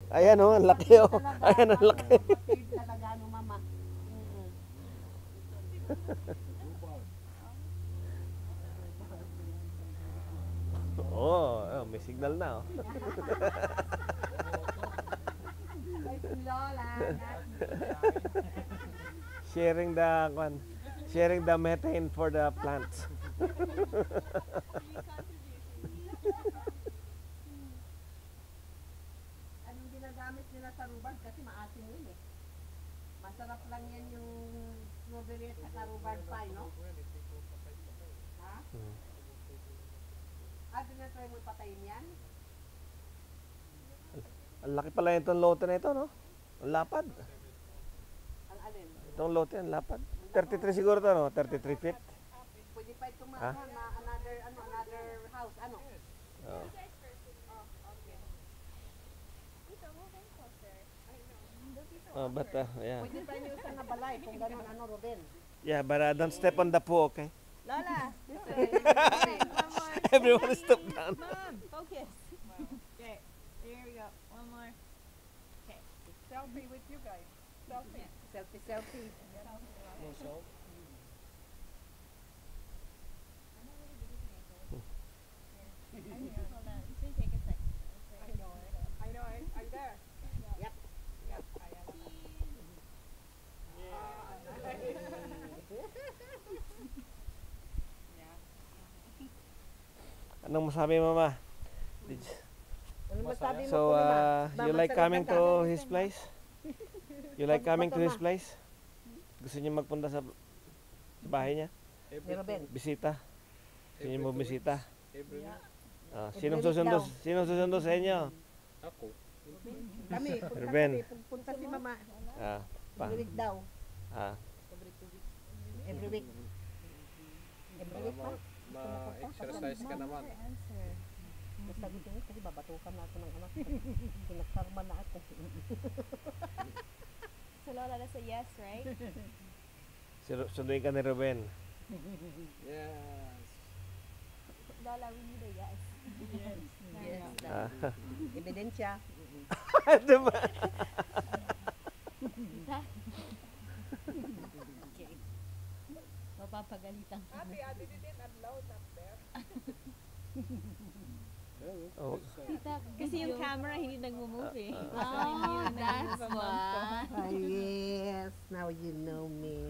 Ayan oh, ang laki oh. Ayan ang laki. Kapatid talaga no mama. Oh, may signal na oh. Ay, si Lola. Sharing the sharing the methane for the plants. Anong ginagamit nila sa rhubarb kasi maasim yun eh. Masarap lang yan yung strawberry at saka rhubarb pie, no? Ha? Tinatry mo patayin yan? Ang laki pala itong lote na ito, no? Ang lapad. Ang alin? Itong lote, ang lapad. 33 siguro to, no? 33 feet. Pwede pa itong Ha? another house, ano? Oh. Oh, but, yeah. Pwede pa niyo isang nabalay kung gano'n, ano, Ruben? Yeah, but don't step on the poo, okay? Lola, this way. One more. Everyone step down. Mom, focus. Okay, here we go. One more. Okay. Selfie with you guys. Selfie. Selfie. Hold on. It's gonna take a second. I know. Are you there? Yep. Yep, I am. Anong masabi, Mama? Ano masabi mo So, po naman? you like coming to his place? You like coming to his place? Gusto niyo magpunta sa bahay niya? Ni Ruben. Bisita? Gusto niyo bumisita? Every Sinong Every week susundo? daw. Sinong susundo sa inyo? ako. Kami, Ruben. punta si mama. Ah, pa. Every week daw. Ah, Every week. Every week pa. Ma-exercise ka naman. Basta gusto ko kasi babatukan na ako ng anak ko. Pinagkarma na ako. So Lola, that's a yes, right? sunduin ka ni Ruben. Yes. Lola, we need a yes. Yes. Ah. Ebidensya. Diba? Mapapagalitan ka. Oh, Tita, kasi yung camera hindi nagmo-move eh. Oh, that's why. Yes. Now you know me.